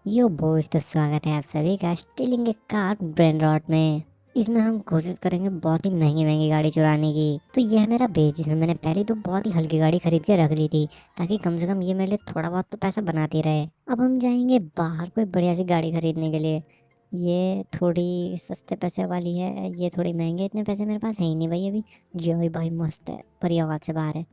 यो बोस, तो स्वागत है आप सभी का स्टीलिंग ए कार ब्रेन रॉट में। इसमें हम कोशिश करेंगे बहुत ही महंगी महंगी गाड़ी चुराने की। तो यह है मेरा बेस, जिसमें मैंने पहले तो बहुत ही हल्की गाड़ी खरीद के रख ली थी, ताकि कम से कम ये मेरे लिए थोड़ा बहुत तो पैसा बनाती रहे। अब हम जाएंगे बाहर कोई बढ़िया सी गाड़ी खरीदने के लिए। ये थोड़ी सस्ते पैसे वाली है, ये थोड़ी महंगी है, इतने पैसे मेरे पास है ही नहीं भाई अभी। जो ही भाई मस्त है, पर ये औकात से बाहर है।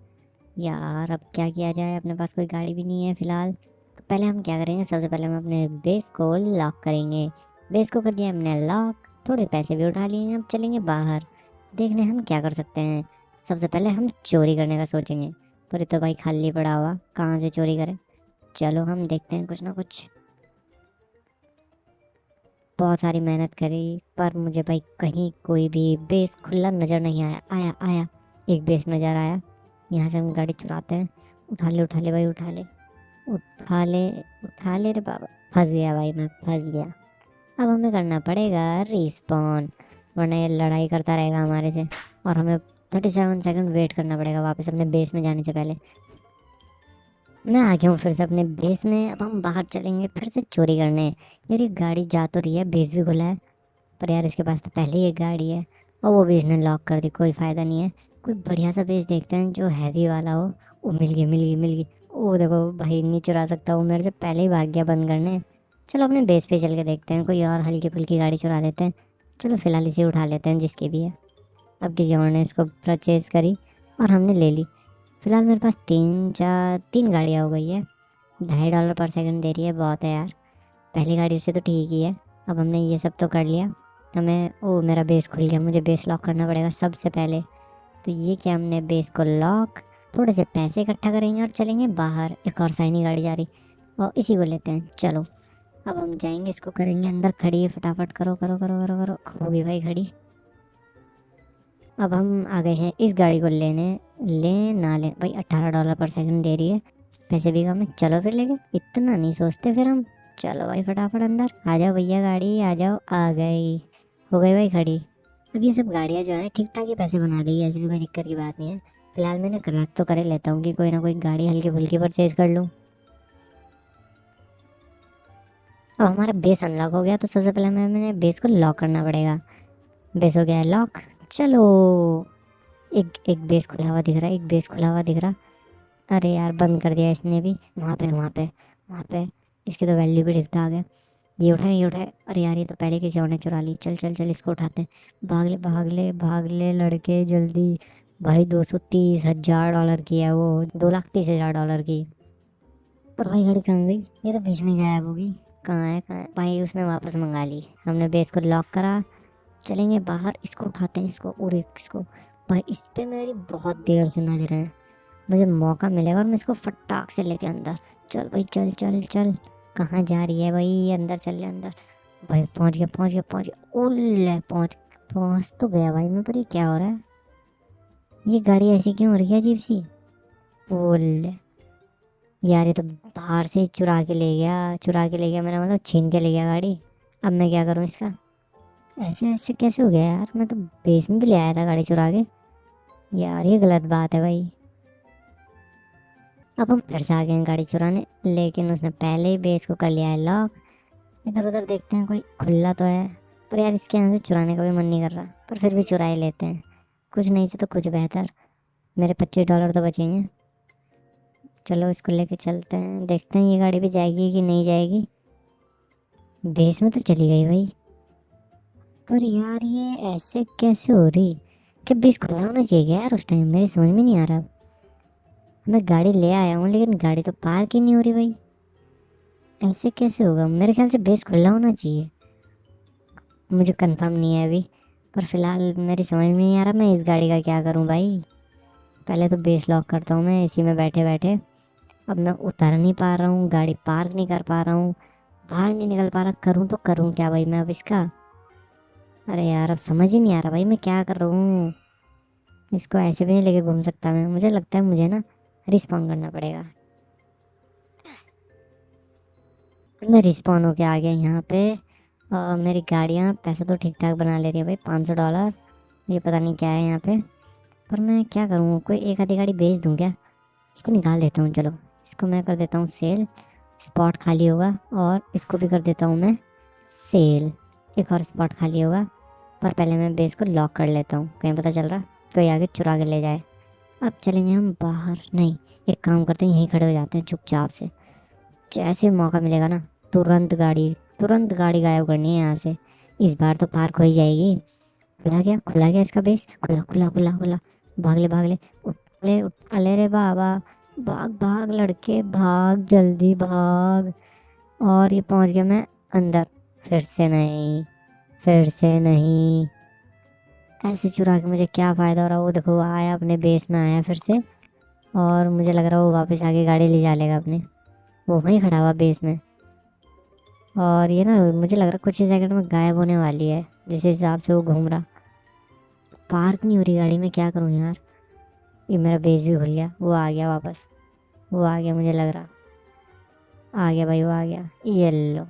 यार अब क्या किया जाए, अपने पास कोई गाड़ी भी नहीं है फिलहाल। तो पहले हम क्या करेंगे, सबसे पहले हम अपने बेस को लॉक करेंगे। बेस को कर दिया हमने लॉक, थोड़े पैसे भी उठा लिए हैं। अब चलेंगे बाहर, देखने हम क्या कर सकते हैं। सबसे पहले हम चोरी करने का सोचेंगे, पर ये तो भाई खाली पड़ा हुआ, कहाँ से चोरी करें। चलो हम देखते हैं कुछ ना कुछ। बहुत सारी मेहनत करी, पर मुझे भाई कहीं कोई भी बेस खुला नज़र नहीं आया। आया आया, एक बेस नज़र आया। यहाँ से हम गाड़ी चुराते हैं। उठा ले भाई, उठा ले, उठा ले, उठा ले रे बाबा। फंस गया भाई, मैं फंस गया। अब हमें करना पड़ेगा रिस्पॉन, वरना ये लड़ाई करता रहेगा हमारे से। और हमें 37 सेकंड वेट करना पड़ेगा वापस अपने बेस में जाने से पहले। मैं आ गया हूँ फिर से अपने बेस में। अब हम बाहर चलेंगे फिर से चोरी करने। यार ये गाड़ी जा तो रही है, बेस भी खुला है, पर यार इसके पास तो पहले ही एक गाड़ी है, और वो भी इसने लॉक कर दी। कोई फ़ायदा नहीं है, कोई बढ़िया सा बेस देखते हैं जो हैवी वाला हो। वो मिल गई, मिल गई, मिल गई। ओ देखो भाई, नहीं चुरा सकता, वो मेरे से पहले ही भाग गया बंद करने। चलो अपने बेस पे चल के देखते हैं, कोई और हल्की फुल्की गाड़ी चुरा लेते हैं। चलो फिलहाल इसे उठा लेते हैं, जिसकी भी है। अब किसी और ने इसको परचेज़ करी और हमने ले ली। फिलहाल मेरे पास तीन गाड़ियाँ हो गई है। $2.5 दे रही है, बहुत है यार। पहली गाड़ी से तो ठीक ही है। अब हमने ये सब तो कर लिया। हमें ओ, मेरा बेस खुल गया, मुझे बेस लॉक करना पड़ेगा सबसे पहले। तो ये क्या, हमने बेस को लॉक, थोड़े से पैसे इकट्ठा करेंगे और चलेंगे बाहर। एक और शाइनी गाड़ी जा रही, और इसी को लेते हैं। चलो अब हम जाएंगे, इसको करेंगे अंदर खड़ी है, फटाफट करो करो करो करो करो। हो गई भाई खड़ी। अब हम आ गए हैं इस गाड़ी को लेने। ले ना ले भाई, $18 दे रही है, पैसे भी कम है। चलो फिर लेके, इतना नहीं सोचते फिर हम। चलो भाई फटाफट अंदर आ जाओ भैया, गाड़ी आ जाओ। आ गई, हो गई भाई खड़ी। अब ये सब गाड़ियाँ जो है ठीक ठाक ही पैसे बना देगी, ऐसी भी कोई दिक्कत की बात नहीं है। फिलहाल मैंने कलेक्ट तो कर ही लेता हूँ कि कोई ना कोई गाड़ी हल्की फुल्की परचेज कर लूँ। अब हमारा बेस अनलॉक हो गया, तो सबसे पहले मैंने बेस को लॉक करना पड़ेगा। बेस हो गया है लॉक। चलो, एक एक बेस खुला हुआ दिख रहा है, एक बेस खुला हुआ दिख रहा। अरे यार, बंद कर दिया इसने भी। वहाँ पे वहाँ पे वहाँ पे, इसकी तो वैल्यू भी ठीक ठाक है। ये उठाए, ये उठाए। अरे यार, ये तो पहले किसी और ने चुरा ली। चल चल चल, इसको उठाते हैं। भाग ले भाग ले भाग ले लड़के, जल्दी। भाई $230,000 की है वो, $230,000 की। पर भाई गाड़ी कहाँ गई, ये तो बीच में गायब होगी। कहाँ है भाई, उसने वापस मंगा ली। हमने बेस को लॉक करा, चलेंगे बाहर, इसको उठाते हैं, इसको और इसको। भाई इस पे मेरी बहुत देर से नजर है, मुझे मौका मिलेगा और मैं इसको फटाक से लेके अंदर। चल भाई, चल चल चल। कहाँ जा रही है भाई, अंदर चल ले अंदर। भाई पहुंच गया, पहुंच गया, पहुंच गया। ओले, पहुंच पहुंच तो गया भाई मैं, पर ये क्या हो रहा है, ये गाड़ी ऐसी क्यों हो रही है अजीब सी। ओले यार, ये तो बाहर से चुरा के ले गया, चुरा के ले गया, मेरा मतलब छीन के ले गया गाड़ी। अब मैं क्या करूँ इसका। ऐसे ऐसे कैसे हो गया यार, मैं तो बेस में भी ले आया था गाड़ी चुरा के। यार ये गलत बात है भाई। अब हम फिर से आ गए हैं गाड़ी चुराने, लेकिन उसने पहले ही बेस को कर लिया है लॉक। इधर उधर देखते हैं कोई खुला तो है, पर यार इसके यहाँ से चुराने का भी मन नहीं कर रहा, पर फिर भी चुरा ही लेते हैं। कुछ नहीं से तो कुछ बेहतर, मेरे $25 तो बचेंगे। चलो इसको लेके चलते हैं, देखते हैं ये गाड़ी भी जाएगी कि नहीं जाएगी। बेस में तो चली गई भाई, पर यार ये ऐसे कैसे हो रही। क्या बेस खुला होना चाहिए क्या यार उस टाइम, मेरी समझ में नहीं आ रहा। मैं गाड़ी ले आया हूँ, लेकिन गाड़ी तो पार्क ही नहीं हो रही भाई। ऐसे कैसे होगा, मेरे ख्याल से बेस खुला होना चाहिए, मुझे कंफर्म नहीं है अभी। पर फिलहाल मेरी समझ में नहीं आ रहा मैं इस गाड़ी का क्या करूं भाई। पहले तो बेस लॉक करता हूँ मैं इसी में बैठे बैठे। अब मैं उतर नहीं पा रहा हूँ, गाड़ी पार्क नहीं कर पा रहा हूँ, बाहर नहीं निकल पा रहा। करूँ तो करूँ क्या भाई मैं अब इसका। अरे यार, अब समझ ही नहीं आ रहा भाई मैं क्या कर रहा हूँ। इसको ऐसे भी नहीं लेके घूम सकता मैं, मुझे लगता है मुझे ना रिस्पॉन्ड करना पड़ेगा। मैं रिस्पॉन्ड होके आ गया यहाँ पे। मेरी गाड़ियाँ पैसा तो ठीक ठाक बना ले रही है भाई, $500। ये पता नहीं क्या है यहाँ पे, पर मैं क्या करूँ, कोई एक आधी गाड़ी बेच दूँ क्या। इसको निकाल देता हूँ, चलो इसको मैं कर देता हूँ सेल। स्पॉट खाली होगा और इसको भी कर देता हूँ मैं सेल। एक और स्पॉट खाली होगा, पर पहले मैं बेस को लॉक कर लेता हूँ, कहीं पता चल रहा कोई आगे चुरा के ले जाए। अब चलेंगे हम बाहर, नहीं एक काम करते हैं, यहीं खड़े हो जाते हैं चुपचाप से। जैसे मौका मिलेगा ना, तुरंत गाड़ी गायब करनी है यहाँ से। इस बार तो पार्क हो ही जाएगी। खुला गया इसका बेस, खुला खुला खुला खुला। भाग ले उठ ले रे बाबा। भाग भाग लड़के भाग, जल्दी भाग। और ये पहुंच गया मैं अंदर। फिर से नहीं, फिर से नहीं। ऐसे चुरा के मुझे क्या फ़ायदा हो रहा है? वो देखो, वो आया अपने बेस में, आया फिर से। और मुझे लग रहा है वो वापस आके गाड़ी ले जा लेगा अपने। वो वहीं खड़ा हुआ बेस में। और ये ना, मुझे लग रहा है कुछ ही सेकंड में गायब होने वाली है, जिस हिसाब से वो घूम रहा। पार्क नहीं हो रही गाड़ी में, क्या करूँ यार। ये मेरा बेस भी खुल गया, वो आ गया वापस। वो आ गया, मुझे लग रहा आ गया भाई, वो आ गया। ये लो,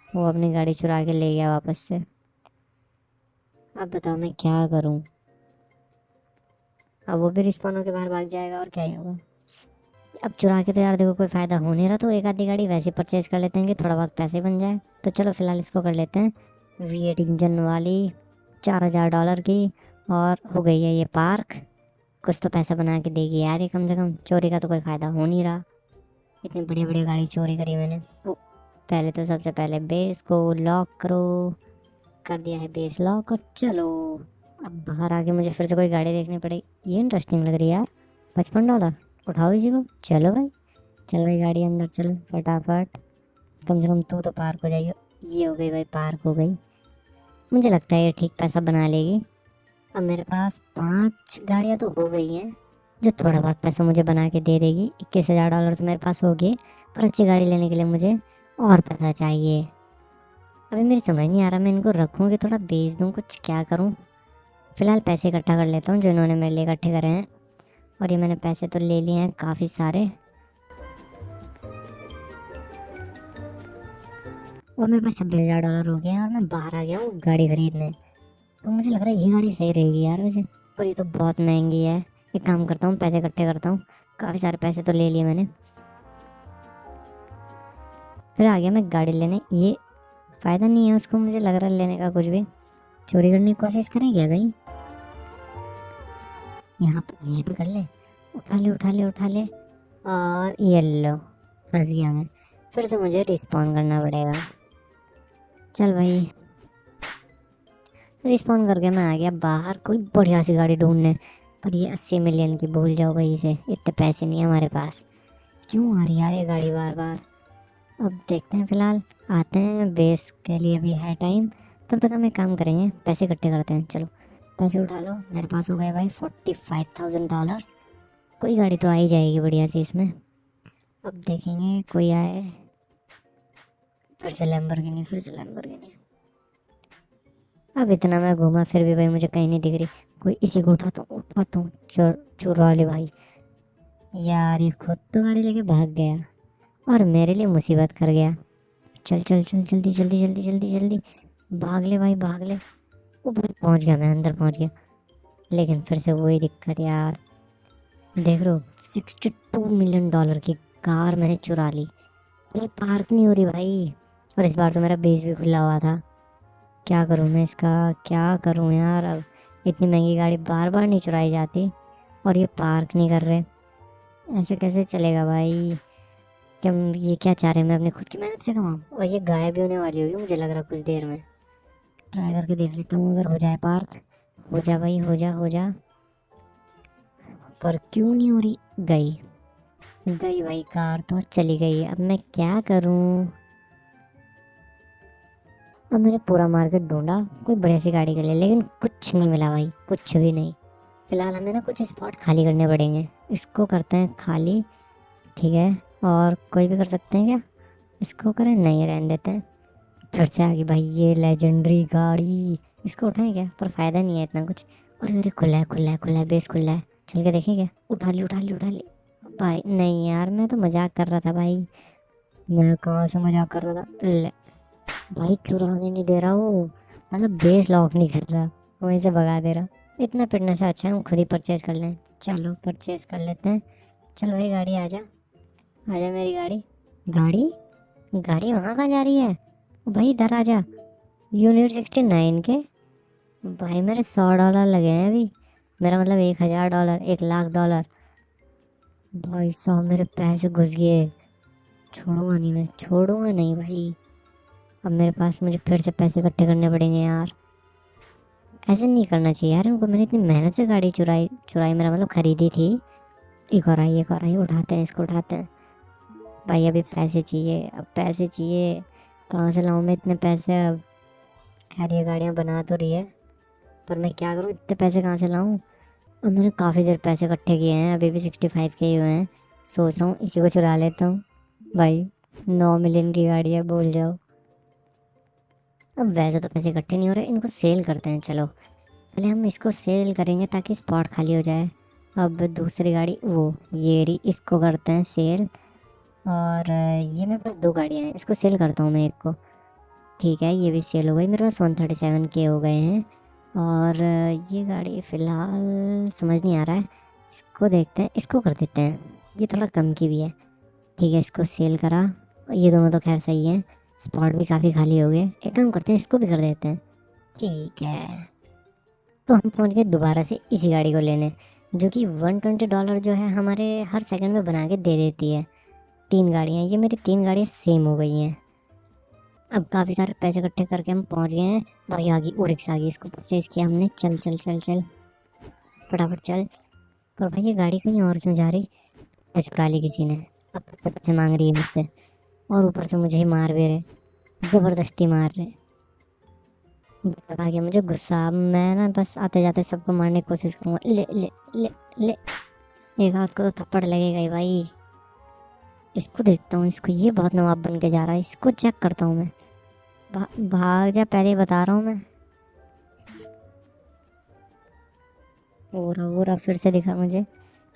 वो अपनी गाड़ी चुरा के ले गया वापस से। अब बताओ मैं क्या करूँ। अब वो भी रिस्पॉन होके बाहर भाग जाएगा, और क्या ही होगा। अब चुरा के तो यार देखो कोई फ़ायदा हो नहीं रहा, तो एक आधी गाड़ी वैसे परचेज कर लेते हैं कि थोड़ा बहुत पैसे बन जाए। तो चलो फिलहाल इसको कर लेते हैं V8 इंजन वाली, $4000 की। और हो गई है ये पार्क। कुछ तो पैसा बना के देगी यार ये, कम से कम। चोरी का तो कोई फ़ायदा हो नहीं रहा। इतनी बड़ी बड़ी गाड़ी चोरी करी मैंने। ओ, पहले तो सबसे पहले बेस को लॉक करो। कर दिया है बेस लॉक, और चलो। अब बाहर आके मुझे फिर से कोई गाड़ी देखनी पड़ेगी। ये इंटरेस्टिंग लग रही है यार। $55। उठाओ इसी को, चलो भाई। चल भाई गाड़ी अंदर चल फटाफट। कम से कम तू तो पार्क हो जाइयो। ये हो गई भाई, पार्क हो गई। मुझे लगता है ये ठीक पैसा बना लेगी। अब मेरे पास 5 गाड़ियाँ तो हो गई हैं, जो थोड़ा बहुत पैसा मुझे बना के दे देगी। $21,000 तो मेरे पास हो गए। पर अच्छी गाड़ी लेने के लिए मुझे और पैसा चाहिए। अभी मेरी समझ नहीं आ रहा, मैं इनको रखूँ कि थोड़ा बेच दूँ, कुछ क्या करूँ। फिलहाल पैसे इकट्ठा कर लेता हूँ जो इन्होंने मेरे लिए इकट्ठे करे हैं। और ये मैंने पैसे तो ले लिए हैं काफ़ी सारे। और मेरे पास $26,000 हो गए हैं, और मैं बाहर आ गया हूँ गाड़ी खरीदने। तो मुझे लग रहा है ये गाड़ी सही रहेगी यार वैसे। पर ये तो बहुत महंगी है। एक काम करता हूँ, पैसे इकट्ठे करता हूँ। काफ़ी सारे पैसे तो ले लिए मैंने। फिर आ गया मैं गाड़ी लेने। ये फ़ायदा नहीं है उसको, मुझे लग रहा है लेने का कुछ भी। चोरी करने की कोशिश करें क्या कहीं। यहाँ पर ये भी कर ले। उठा ले उठा ले उठा ले। और ये लो, फंस गया मैं। फिर से मुझे रिस्पॉन करना पड़ेगा। चल भाई, रिस्पॉन करके मैं आ गया बाहर कोई बढ़िया सी गाड़ी ढूंढने। पर ये 80 मिलियन की भूल जाओ भाई, इसे इतने पैसे नहीं है हमारे पास। क्यों आ रही यार ये गाड़ी बार बार। अब देखते हैं, फिलहाल आते हैं बेस के लिए भी है टाइम। तब तक हम एक काम करेंगे, पैसे इकट्ठे करते हैं। चलो पैसे उठा लो, मेरे पास हो गए भाई $45,000। कोई गाड़ी तो आ ही जाएगी बढ़िया सी इसमें। अब देखेंगे कोई आए। फिर से लैम्बोर्गिनी, फिर से लैम्बोर्गिनी। अब इतना मैं घूमा फिर भी भाई मुझे कहीं नहीं दिख रही। कोई इसी को उठाता हूँ। चुरा ले भाई। यार ये खुद तो गाड़ी लेके भाग गया, और मेरे लिए मुसीबत कर गया। चल चल चल, जल्दी जल्दी जल्दी जल्दी जल्दी। भाग ले भाई भाग ले। वो भाई पहुंच गया, मैं अंदर पहुंच गया। लेकिन फिर से वही दिक्कत यार। देख लो, $62 मिलियन की कार मैंने चुरा ली। ये पार्क नहीं हो रही भाई। और इस बार तो मेरा बेस भी खुला हुआ था। क्या करूँ मैं इसका, क्या करूँ यार। अब इतनी महंगी गाड़ी बार बार नहीं चुराई जाती, और ये पार्क नहीं कर रहे। ऐसे कैसे चलेगा भाई। क्या ये क्या चाह रहे हैं, मैं अपनी खुद की मेहनत से कमाऊँ। और ये गायब भी होने वाली होगी मुझे लग रहा कुछ देर में। ट्राई करके देख लेता हूँ, अगर हो जाए पार्क। हो जा भाई, हो जा हो जा। पर क्यों नहीं हो रही। गई गई भाई, कार तो चली गई। अब मैं क्या करूँ। अब मैंने पूरा मार्केट ढूंढा कोई बढ़िया सी गाड़ी के लिए, लेकिन कुछ नहीं मिला भाई, कुछ भी नहीं। फिलहाल हमें ना कुछ स्पॉट खाली करने पड़ेंगे। इसको करते हैं खाली, ठीक है। और कोई भी कर सकते हैं क्या। इसको करें, नहीं रहने देते हैं। फिर से आ गई भाई ये लेजेंडरी गाड़ी। इसको उठाएं क्या, पर फ़ायदा नहीं है इतना कुछ। और अरे खुला है खुला है खुला है, बेस खुला है। चल के देखें क्या। उठा ली उठा ली उठा ली। भाई नहीं यार, मैं तो मजाक कर रहा था भाई। मैं कहाँ से मजाक कर रहा था। ले भाई, चुराने नहीं दे रहा वो। मतलब बेस लॉक नहीं कर रहा, वहीं से भगा दे रहा। इतना पिटने से अच्छा है हम खुद ही परचेज कर लें। चलो परचेज कर लेते हैं। चल भाई गाड़ी आजा, आजा मेरी गाड़ी। गाड़ी गाड़ी वहाँ कहाँ जा रही है? भाई इधर आ जा। यूनिट 69 के। भाई मेरे $100 लगे हैं अभी। मेरा मतलब $1000, $1,00,000। भाई साहब मेरे पैसे घुस गए। छोड़ूंगा नहीं, मैं छोड़ूंगा नहीं भाई। अब मेरे पास मुझे फिर से पैसे इकट्ठे करने पड़ेंगे यार। ऐसे नहीं करना चाहिए यार इनको। मैंने इतनी मेहनत से गाड़ी चुराई चुराई, मेरा मतलब खरीदी थी। एक और आई, उठाते हैं इसको, उठाते हैं। भाई अभी पैसे चाहिए, अब पैसे चाहिए। कहाँ से लाऊं मैं इतने पैसे अब? खैर ये गाड़ियाँ बना तो रही है, पर मैं क्या करूँ, इतने पैसे कहाँ से लाऊं? अब मैंने काफ़ी देर पैसे इकट्ठे किए हैं, अभी भी 65 के ही हुए हैं। सोच रहा हूँ इसी को चुरा लेता हूँ। भाई 9 मिलियन की गाड़ी है, बोल जाओ। अब वैसे तो पैसे इकट्ठे नहीं हो रहे, इनको सेल करते हैं चलो। पहले हम इसको सेल करेंगे ताकि स्पॉट खाली हो जाए। अब दूसरी गाड़ी वो ये रही, इसको करते हैं सेल। और ये मेरे पास दो गाड़ियाँ हैं, इसको सेल करता हूँ मैं एक को। ठीक है, ये भी सेल हो गई, मेरे पास 137 के हो गए हैं। और ये गाड़ी फ़िलहाल समझ नहीं आ रहा है। इसको देखते हैं, इसको कर देते हैं। ये थोड़ा कम की भी है। ठीक है, इसको सेल करा। ये दोनों तो खैर सही है। स्पॉट भी काफ़ी खाली हो गए, एक काम करते हैं इसको भी कर देते हैं। ठीक है, तो हम पहुंच गए दोबारा से इसी गाड़ी को लेने, जो कि $120 जो है हमारे हर सेकंड में बना के दे देती है। 3 गाड़ियाँ, ये मेरी 3 गाड़ियाँ सेम हो गई हैं। अब काफ़ी सारे पैसे इकट्ठे करके हम पहुंच गए हैं। भाई आ गई ओरिक्स, आ गई, इसको परचेज किया हमने। चल चल चल चल, फटाफट चल। पर भाई ये गाड़ी कहीं और क्यों जा रही? चुरा ली किसी ने। अब पैसे पैसे मांग रही है मुझसे, और ऊपर से मुझे ही मार भी रहे, ज़बरदस्ती मार रहे। आ गया मुझे गुस्सा। अब मैं ना बस आते जाते सबको मारने की कोशिश करूँगा। ले ले ले ले। एक हाथ को तो थप्पड़ लगेगा ही भाई। इसको देखता हूँ, इसको, ये बहुत नवाब बन के जा रहा है, इसको चेक करता हूँ मैं। भाग जा, पहले ही बता रहा हूँ मैं। वो रहा फिर से दिखा मुझे।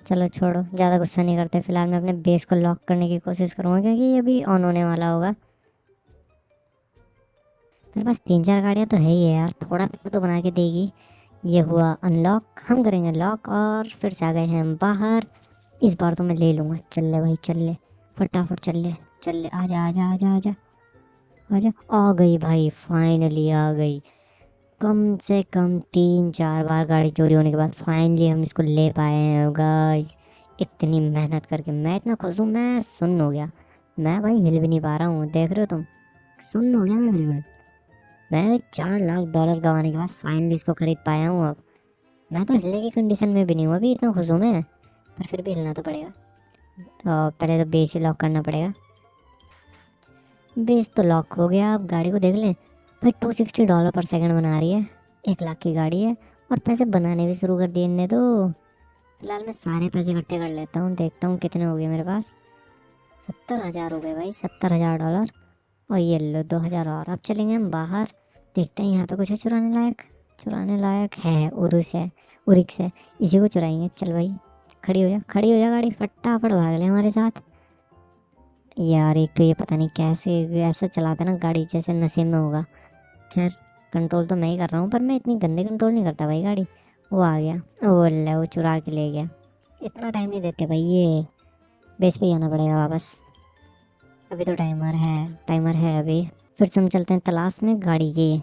चलो छोड़ो, ज़्यादा गुस्सा नहीं करते। फिलहाल मैं अपने बेस को लॉक करने की कोशिश करूँगा, क्योंकि ये अभी ऑन होने वाला होगा। मेरे पास 3 4 गाड़ियाँ तो है ही है यार, थोड़ा पैसा तो बना के देगी। ये हुआ अनलॉक, हम करेंगे लॉक, और फिर से आ गए हैं हम बाहर। इस बार तो मैं ले लूँगा। चल ले भाई, चल ले, फटाफट चल ले। चल ले, आजा आजा आजा आजा आजा। आ गई भाई, फाइनली आ गई। कम से कम 3 4 बार गाड़ी चोरी होने के बाद फाइनली हम इसको ले पाए हैं गाइस। इतनी मेहनत करके मैं इतना खुश हूँ, मैं सुन्न हो गया। मैं भाई हिल भी नहीं पा रहा हूँ, देख रहे हो तुम। सुन्न हो गया मैं बिल्कुल। मैं $4 लाख गंवाने के बाद फाइनली इसको खरीद पाया हूँ अब। मैं तो हिलने की कंडीशन में भी नहीं हूँ अभी, इतना खुश हूँ मैं। पर फिर भी हिलना तो पड़ेगा। पहले तो बेस ही लॉक करना पड़ेगा। बेस तो लॉक हो गया, अब गाड़ी को देख लें। भाई $260 पर सेकंड बना रही है, 1 लाख की गाड़ी है। और पैसे बनाने भी शुरू कर दिए इनने तो। फिलहाल मैं सारे पैसे इकट्ठे कर लेता हूँ, देखता हूँ कितने हो गए मेरे पास। 70,000 हो गए भाई, $70,000। और ये लो 2,000 और। अब चलेंगे हम बाहर, देखते हैं यहाँ पे कुछ है चुराने लायक। चुराने लायक है, उरुस है, उरिक्स है। इसी को चुराएंगे। चल भाई, खड़ी हो जा, खड़ी हो जा गाड़ी, फटाफट भाग ले हमारे साथ। यार एक तो ये पता नहीं कैसे ऐसा चलाता है ना गाड़ी, जैसे नशे में होगा। खैर, कंट्रोल तो मैं ही कर रहा हूँ, पर मैं इतनी गंदे कंट्रोल नहीं करता भाई गाड़ी। वो आ गया, वो ले, वो चुरा के ले गया। इतना टाइम नहीं देते भाई ये। बेस पे जाना पड़ेगा वापस। अभी तो टाइमर है अभी। फिर से हम चलते हैं तलाश में गाड़ी की।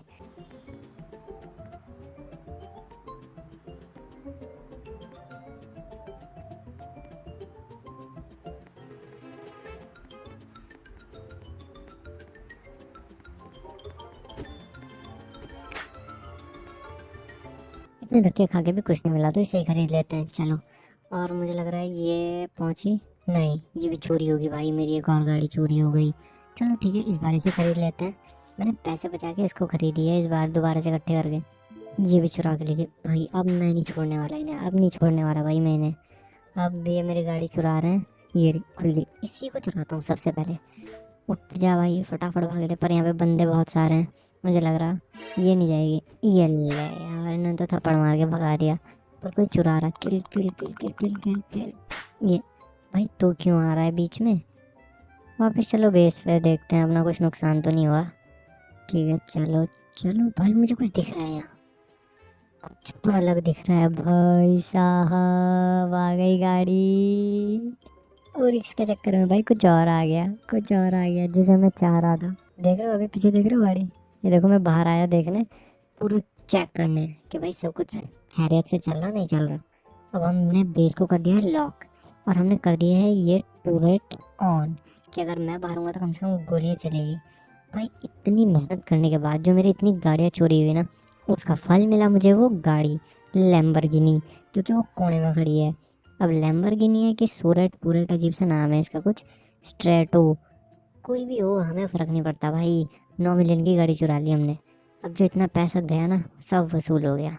इतने धक्के खा के भी कुछ नहीं मिला, तो इसे ही खरीद लेते हैं चलो। और मुझे लग रहा है ये पहुंची नहीं, ये भी चोरी होगी भाई, मेरी एक और गाड़ी चोरी हो गई। चलो ठीक है, इस बार इसे खरीद लेते हैं। मैंने पैसे बचा के इसको खरीदी है इस बार, दोबारा से इकट्ठे करके। ये भी चुरा के लेके भाई, अब मैं नहीं छोड़ने वाला इन्हें, अब नहीं छोड़ने वाला भाई मैं इन्हें। अब भी ये मेरी गाड़ी चुरा रहे हैं। ये रही खुली, इसी को चुराता हूँ सबसे पहले। उठ जा भाई, फटाफट भाग ले। पर यहाँ पे बंदे बहुत सारे हैं, मुझे लग रहा ये नहीं जाएगी। ये ले यार, इन्होंने तो थप्पड़ मार के भगा दिया। पर कोई चुरा रहा, किल किल किल किल किल किल किल। ये भाई तू क्यों आ रहा है बीच में? वापस चलो बेस पे, देखते हैं अपना कुछ नुकसान तो नहीं हुआ। ठीक है चलो। चलो भाई, मुझे कुछ दिख रहा है यहाँ, कुछ तो अलग दिख रहा है भाई साहब। आ गई गाड़ी। और इसके चक्कर में भाई कुछ और आ गया, कुछ और आ गया जिसे मैं चाह रहा था। देख रहे हो अभी पीछे, देख रहे हो गाड़ी? ये देखो मैं बाहर आया देखने, पूरा चेक करने कि भाई सब कुछ खैरियत से चल रहा नहीं चल रहा। अब हमने बेस को कर दिया है लॉक, और हमने कर दिया है ये टूरेट ऑन, कि अगर मैं बाहरूंगा तो कम से कम गोलियां चलेगी। भाई इतनी मेहनत करने के बाद जो मेरी इतनी गाड़ियाँ चोरी हुई ना, उसका फल मिला मुझे वो गाड़ी लैम्बोर्गिनी, क्योंकि वो कोने में खड़ी है। अब लैम्बोर्गिनी है कि सोरेट पूरेट, अजीब सा नाम है इसका कुछ, स्ट्रेटो, कोई भी हो हमें फ़र्क नहीं पड़ता भाई। 9 मिलियन की गाड़ी चुरा ली हमने। अब जो इतना पैसा गया ना सब वसूल हो गया।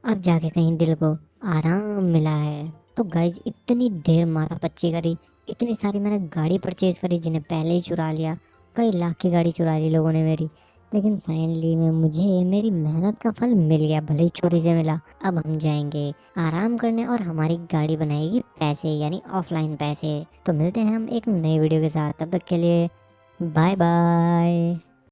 अब जाके कहीं दिल को आराम मिला है। तो गाइज इतनी देर माथा पच्ची करी, इतनी सारी मैंने गाड़ी परचेज करी जिन्हें पहले ही चुरा लिया, कई लाख की गाड़ी चुरा ली लोगों ने मेरी। लेकिन फाइनली में मुझे मेरी मेहनत का फल मिल गया, भले ही चोरी से मिला। अब हम जाएंगे आराम करने और हमारी गाड़ी बनाएगी पैसे, यानी ऑफलाइन पैसे। तो मिलते हैं हम एक नई वीडियो के साथ, तब तक के लिए बाय बाय।